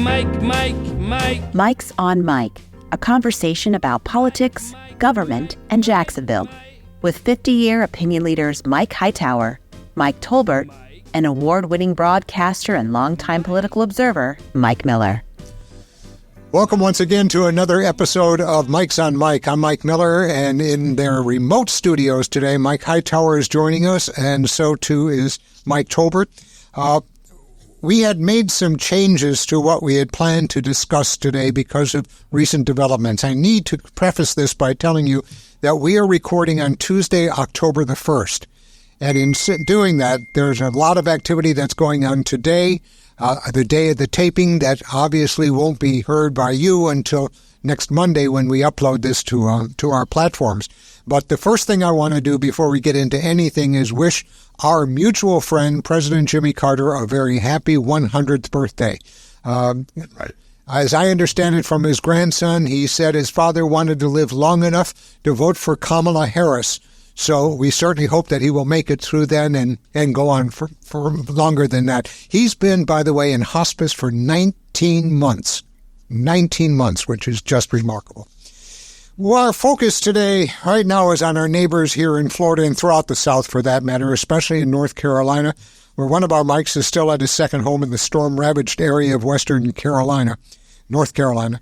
Mike's on Mike, a conversation about politics, government, and Jacksonville, with 50-year opinion leaders Mike Hightower, Mike Tolbert, and award-winning broadcaster and longtime political observer, Mike Miller. Welcome once again to another episode of Mike's on Mike. I'm Mike Miller, and in their remote studios today, Mike Hightower is joining us, and so too is Mike Tolbert. We had made some changes to what we had planned to discuss today because of recent developments. I need to preface this by telling you that we are recording on Tuesday, October the 1st. And in doing that, there's a lot of activity that's going on today, the day of the taping that obviously won't be heard by you until next Monday when we upload this to our platforms. But the first thing I want to do before we get into anything is wish our mutual friend, President Jimmy Carter, a very happy 100th birthday. Right. As I understand it from his grandson, he said his father wanted to live long enough to vote for Kamala Harris. So we certainly hope that he will make it through then and go on for longer than that. He's been, by the way, in hospice for 19 months. 19 months, which is just remarkable. Well, our focus today, right now, is on our neighbors here in Florida and throughout the South, for that matter, especially in North Carolina, where one of our Mikes is still at his second home in the storm-ravaged area of Western Carolina, North Carolina.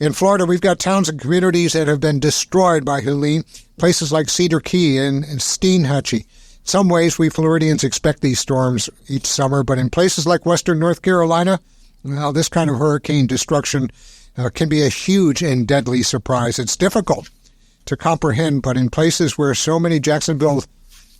In Florida, we've got towns and communities that have been destroyed by Helene, places like Cedar Key and Steinhatchee. In some ways, we Floridians expect these storms each summer, but in places like Western North Carolina, well, this kind of hurricane destruction can be a huge and deadly surprise. It's difficult to comprehend, but in places where so many Jacksonville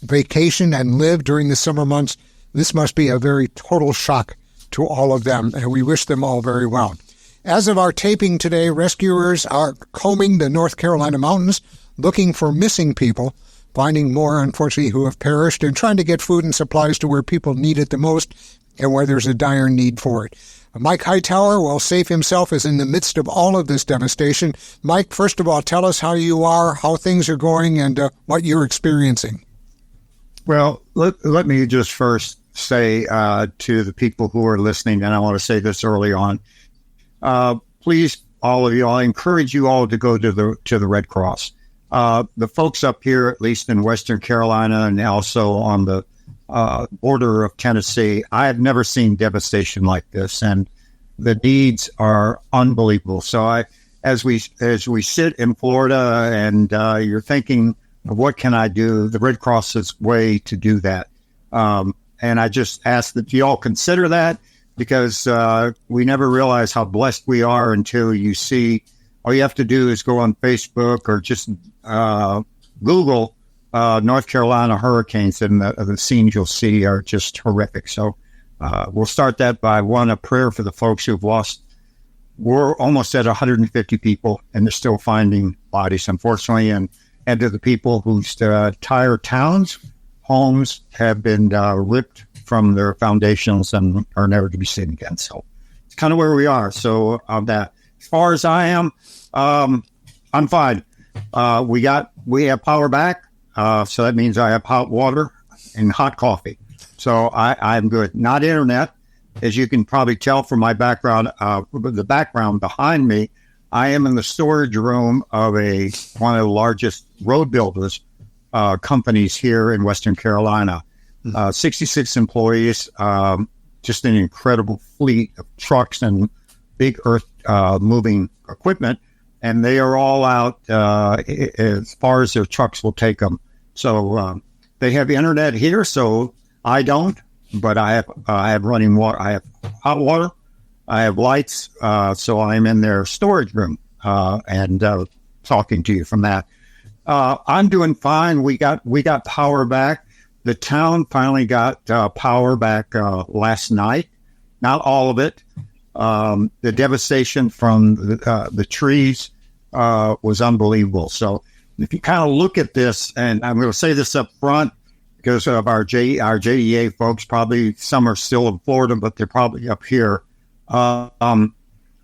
vacation and live during the summer months, this must be a very total shock to all of them, and we wish them all very well. As of our taping today, rescuers are combing the North Carolina mountains, looking for missing people, finding more, unfortunately, who have perished, and trying to get food and supplies to where people need it the most and where there's a dire need for it. Mike Hightower, while safe himself, is in the midst of all of this devastation. Mike, first of all, tell us how you are, how things are going, and what you're experiencing. Well, let me just first say to the people who are listening, and I want to say this early on, please, all of you, I encourage you all to go to the Red Cross. The folks up here, at least in Western Carolina and also on the border of Tennessee, I have never seen devastation like this, and the needs are unbelievable. So as we sit in Florida and you're thinking of what can I do, the Red Cross's way to do that. And I just ask that you all consider that, because we never realize how blessed we are until you see. All you have to do is go on Facebook or just Google North Carolina hurricanes, and the scenes you'll see are just horrific. So we'll start that by a prayer for the folks who've lost. We're almost at 150 people, and they're still finding bodies, unfortunately, and to the people whose entire towns, homes have been ripped from their foundations and are never to be seen again. So it's kind of where we are. So on that, as far as I am, I'm fine. We have power back. So that means I have hot water and hot coffee. So I'm good. Not internet, as you can probably tell from my background. The background behind me, I am in the storage room of one of the largest road builders companies here in Western Carolina. 66 employees, just an incredible fleet of trucks and big earth moving equipment. And they are all out as far as their trucks will take them. So they have internet here, so I don't. But I have running water. I have hot water. I have lights. So I'm in their storage room and talking to you from that. I'm doing fine. We got power back. The town finally got power back last night. Not all of it. The devastation from the trees was unbelievable. So if you kind of look at this, and I'm going to say this up front because of our JDA folks, probably some are still in Florida, but they're probably up here. When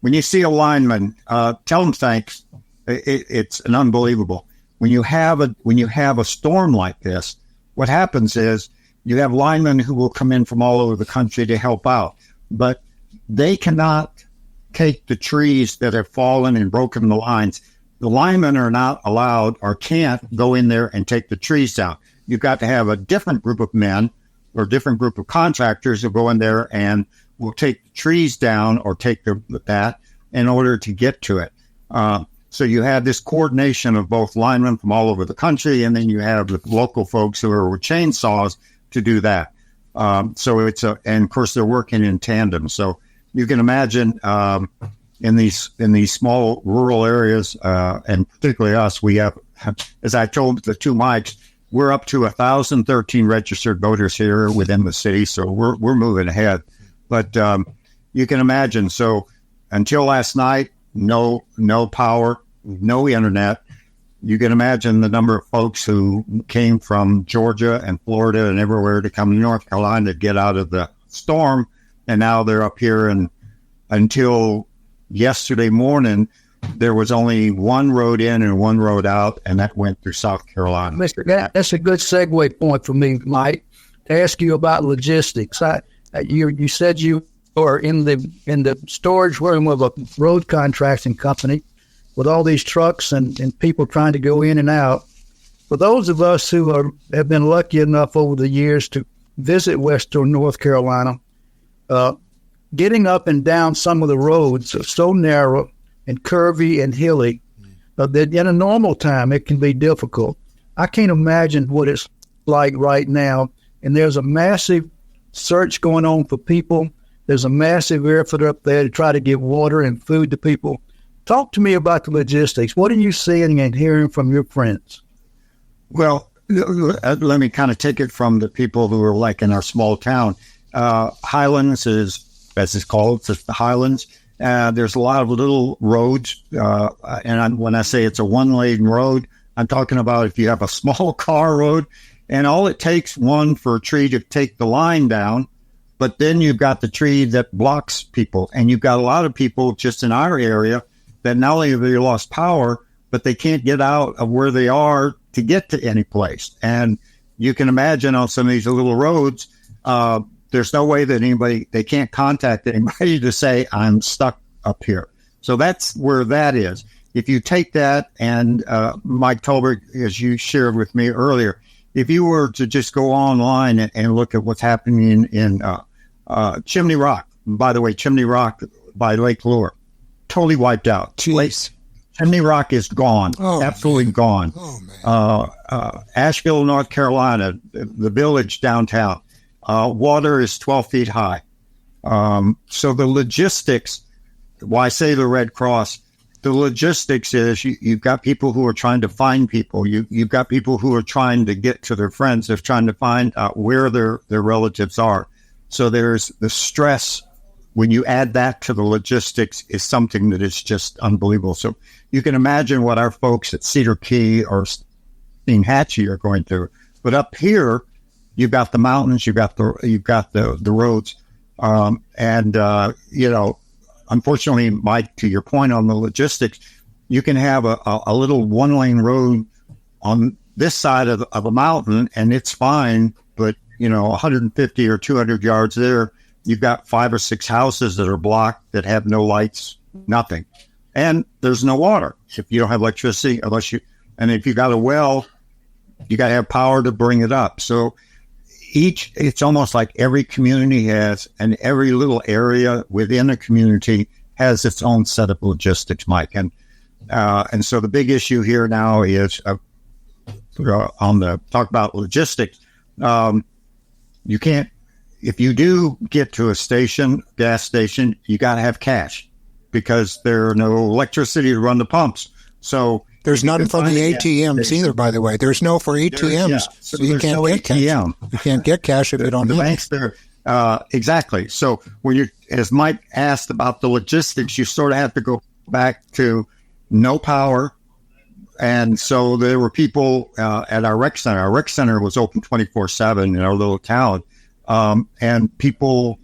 you see a lineman, tell them thanks. It's an unbelievable. When you have a storm like this, what happens is you have linemen who will come in from all over the country to help out, but they cannot take the trees that have fallen and broken the lines. The linemen are not allowed or can't go in there and take the trees down. You've got to have a different group of men or different group of contractors who go in there and will take the trees down or take that in order to get to it. So you have this coordination of both linemen from all over the country, and then you have the local folks who are with chainsaws to do that. So and of course they're working in tandem. So you can imagine in these small rural areas, and particularly us, we have, as I told the two Mikes, we're up to 1,013 registered voters here within the city. So we're moving ahead. But you can imagine. So until last night, no power, no internet. You can imagine the number of folks who came from Georgia and Florida and everywhere to come to North Carolina to get out of the storm. And now they're up here. And until yesterday morning, there was only one road in and one road out, and that went through South Carolina. That's a good segue point for me, Mike, to ask you about logistics. You said you are in the storage room of a road contracting company with all these trucks and people trying to go in and out. For those of us who have been lucky enough over the years to visit Western North Carolina, getting up and down some of the roads are so narrow and curvy and hilly that in a normal time it can be difficult. I can't imagine what it's like right now. And there's a massive search going on for people. There's a massive effort up there to try to get water and food to people. Talk to me about the logistics. What are you seeing and hearing from your friends? Well, let me kind of take it from the people who are like in our small town. Highlands is, as it's called, it's the Highlands. There's a lot of little roads. When I say it's a one-lane road, I'm talking about if you have a small car road, and all it takes one for a tree to take the line down, but then you've got the tree that blocks people. And you've got a lot of people just in our area that not only have they lost power, but they can't get out of where they are to get to any place. And you can imagine on some of these little roads, there's no way that they can't contact anybody to say, I'm stuck up here. So that's where that is. If you take that and Mike Tolbert, as you shared with me earlier, if you were to just go online and look at what's happening in Chimney Rock, by the way, Chimney Rock by Lake Lure, totally wiped out. Jeez. Chimney Rock is gone, absolutely gone. Oh, man. Asheville, North Carolina, the village downtown, water is 12 feet high. So the logistics, why I say the Red Cross, the logistics is you've got people who are trying to find people. You've got people who are trying to get to their friends. They're trying to find out where their relatives are. So there's the stress. When you add that to the logistics is something that is just unbelievable. So you can imagine what our folks at Cedar Key or Hatchie are going through. But up here, you've got the mountains, you've got the roads, unfortunately, Mike, to your point on the logistics, you can have a little one-lane road on this side of a mountain, and it's fine. But 150 or 200 yards there, you've got 5 or 6 houses that are blocked that have no lights, nothing, and there's no water if you don't have electricity. And if you got a well, you got to have power to bring it up. So it's almost like every community has, and every little area within a community has its own set of logistics, Mike. And so the big issue here now is talk about logistics. You can't, if you do get to a gas station, you got to have cash because there's no electricity to run the pumps. So there's none for the ATMs either, by the way. There's no for ATMs. So you can't get cash. You can't get cash if you don't have it. Banks there. Exactly. So as Mike asked about the logistics, you sort of have to go back to no power. And so there were people at our rec center. Our rec center was open 24/7 in our little town. And people,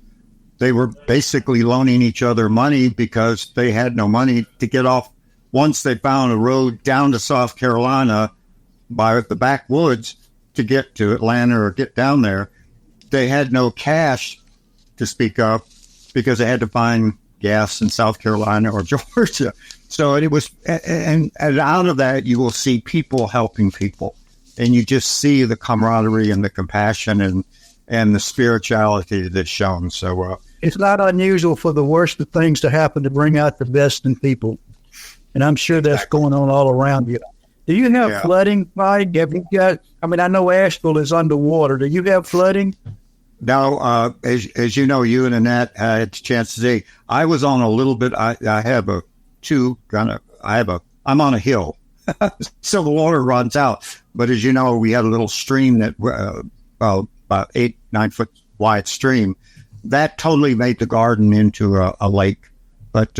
they were basically loaning each other money because they had no money to get off. Once they found a road down to South Carolina by the backwoods to get to Atlanta or get down there, they had no cash to speak of because they had to find gas in South Carolina or Georgia. So it was, and out of that, you will see people helping people. And you just see the camaraderie and the compassion and the spirituality that's shown. So it's not unusual for the worst of things to happen to bring out the best in people. And I'm sure that's going on all around you. Do you have flooding, Mike? Have you got, I mean, I know Asheville is underwater. Do you have flooding? No, as you know, you and Annette had a chance to see, I was on a little bit, I'm on a hill. So the water runs out. But as you know, we had a little stream that, about 8-9 foot wide stream. That totally made the garden into a lake. But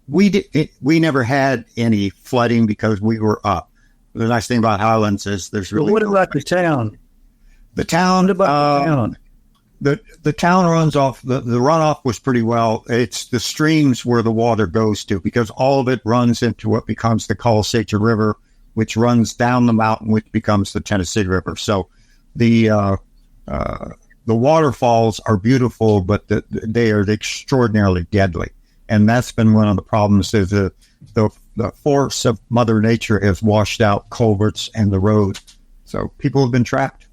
we never had any flooding because we were up. The nice thing about Highlands is there's really... What about the town? The town... What about the town? The town runs off, the runoff was pretty well. It's the streams where the water goes to, because all of it runs into what becomes the Colossacha River, which runs down the mountain, which becomes the Tennessee River. So the waterfalls are beautiful, but they are extraordinarily deadly. And that's been one of the problems, is the force of Mother Nature has washed out culverts and the road. So people have been trapped.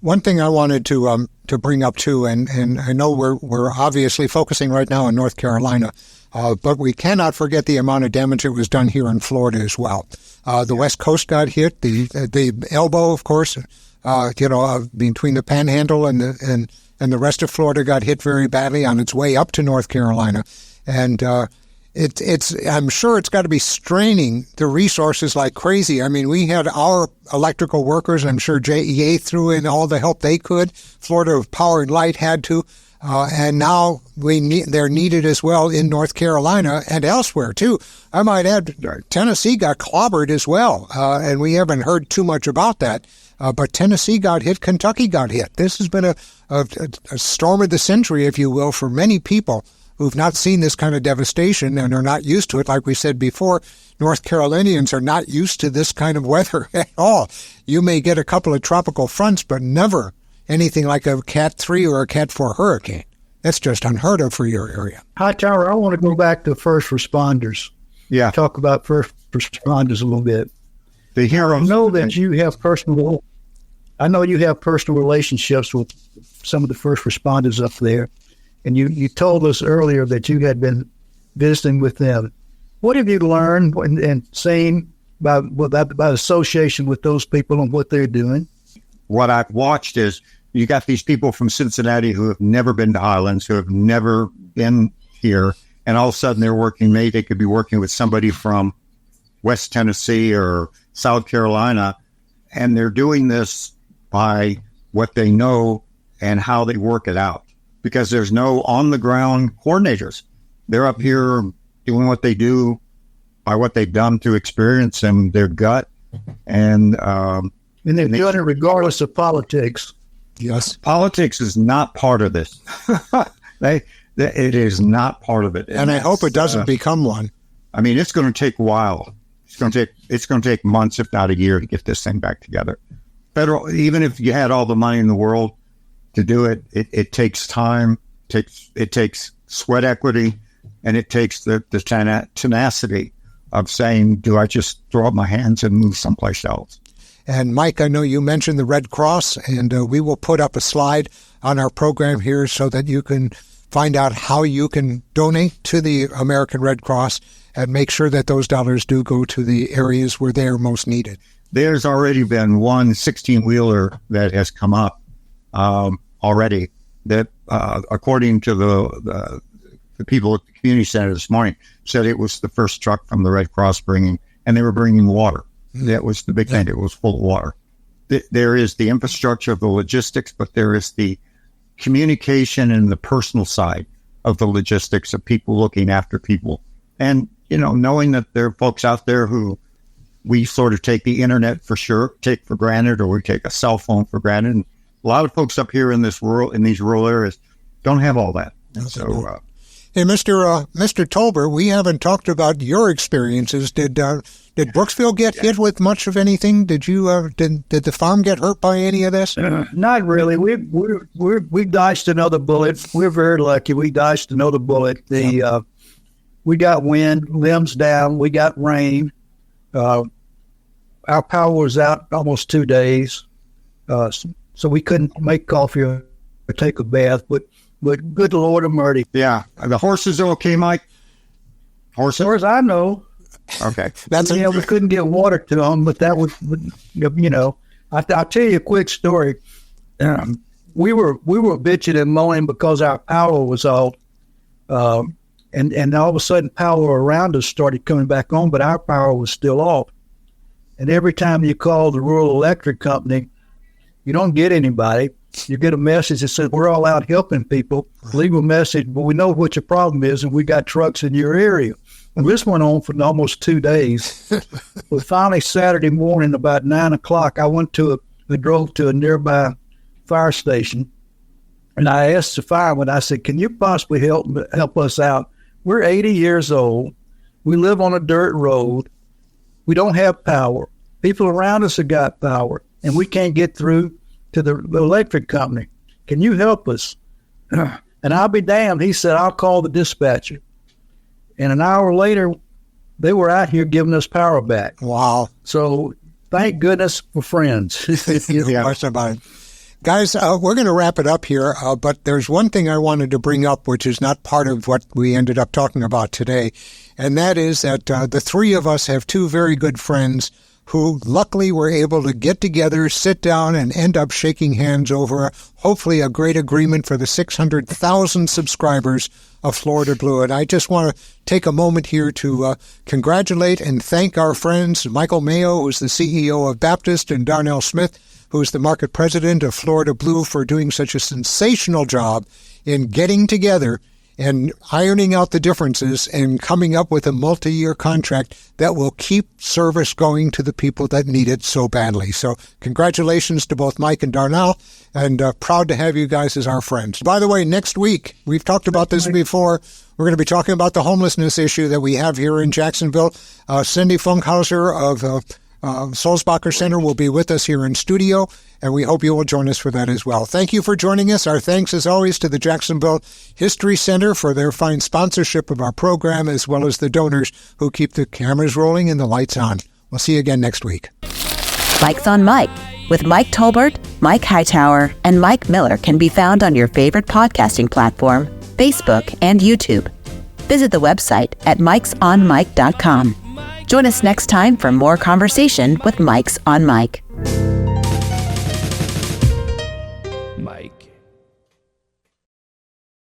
One thing I wanted to bring up too, and I know we're obviously focusing right now in North Carolina, but we cannot forget the amount of damage that was done here in Florida as well. The West Coast got hit, the elbow, of course, between the Panhandle and the rest of Florida got hit very badly on its way up to North Carolina, and I'm sure it's got to be straining the resources like crazy. I mean, we had our electrical workers, I'm sure JEA threw in all the help they could. Florida Power and Light had to. And now they're needed as well in North Carolina and elsewhere, too. I might add, Tennessee got clobbered as well, and we haven't heard too much about that. But Tennessee got hit, Kentucky got hit. This has been a storm of the century, if you will, for many people who've not seen this kind of devastation and are not used to it. Like we said before, North Carolinians are not used to this kind of weather at all. You may get a couple of tropical fronts, but never anything like a Cat 3 or a Cat 4 hurricane. That's just unheard of for your area. Hightower, I want to go back to first responders. Yeah. Talk about first responders a little bit. The heroes. I know that you have personal relationships with some of the first responders up there. And you told us earlier that you had been visiting with them. What have you learned and seen about association with those people and what they're doing? What I've watched is you got these people from Cincinnati who have never been to Highlands, who have never been here, and all of a sudden they could be working with somebody from West Tennessee or South Carolina, and they're doing this by what they know and how they work it out, because there's no on-the-ground coordinators. They're up here doing what they do by what they've done through experience and their gut, and they're doing it regardless of politics. Yes. Politics is not part of this. It is not part of it. And I hope it doesn't become one. I mean, it's going to take a while. It's going to take months, if not a year, to get this thing back together. Even if you had all the money in the world to do it, it takes time, it takes sweat equity, and it takes the tenacity of saying, do I just throw up my hands and move someplace else? And Mike, I know you mentioned the Red Cross, and we will put up a slide on our program here so that you can find out how you can donate to the American Red Cross and make sure that those dollars do go to the areas where they are most needed. There's already been one 16-wheeler that has come up already that, according to the people at the community center this morning, said it was the first truck from the Red Cross and they were bringing water. That was the big thing. It was full of water. There is the infrastructure of the logistics, but there is the communication and the personal side of the logistics of people looking after people. And, knowing that there are folks out there who we sort of take the internet take for granted, or we take a cell phone for granted. And a lot of folks up here in these rural areas don't have all that. So, hey, Mr. Tolber, we haven't talked about your experiences. Did Brooksville get hit with much of anything? Did the farm get hurt by any of this? Not really. We dodged another bullet. We're very lucky. We dodged another bullet. we got wind, limbs down, we got rain. Our power was out almost 2 days, so we couldn't make coffee or take a bath. But good Lord of mercy. Yeah. Are the horses okay, Mike? Horses? As far as I know. Okay. We couldn't get water to them, but that was, I'll tell you a quick story. We were bitching and moaning because our power was off, and all of a sudden power around us started coming back on, but our power was still off. And every time you call the rural electric company, you don't get anybody. You get a message that says, we're all out helping people. Leave a message, but we know what your problem is, and we got trucks in your area. And this went on for almost 2 days. But finally, Saturday morning, about 9 o'clock, I drove to a nearby fire station, and I asked the fireman, I said, can you possibly help us out? We're 80 years old. We live on a dirt road. We don't have power. People around us have got power, and we can't get through to the electric company. Can you help us? And I'll be damned. He said, I'll call the dispatcher. And an hour later, they were out here giving us power back. Wow. So thank goodness for friends. Guys, we're going to wrap it up here, but there's one thing I wanted to bring up, which is not part of what we ended up talking about today, and that is that the three of us have two very good friends who luckily were able to get together, sit down, and end up shaking hands over hopefully a great agreement for the 600,000 subscribers of Florida Blue. And I just want to take a moment here to congratulate and thank our friends, Michael Mayo, who's the CEO of Baptist, and Darnell Smith, who's the market president of Florida Blue, for doing such a sensational job in getting together and ironing out the differences and coming up with a multi-year contract that will keep service going to the people that need it so badly. So congratulations to both Mike and Darnell, and proud to have you guys as our friends. By the way, next week, we've talked about this before, we're going to be talking about the homelessness issue that we have here in Jacksonville. Cindy Funkhauser of Sulzbacher Center will be with us here in studio, and we hope you will join us for that as well. Thank you for joining us. Our thanks, as always, to the Jacksonville History Center for their fine sponsorship of our program, as well as the donors who keep the cameras rolling and the lights on. We'll see you again next week. Mike's on Mike with Mike Tolbert, Mike Hightower, and Mike Miller can be found on your favorite podcasting platform, Facebook, and YouTube. Visit the website at mikesonmike.com. Join us next time for more conversation with Mike's on Mike.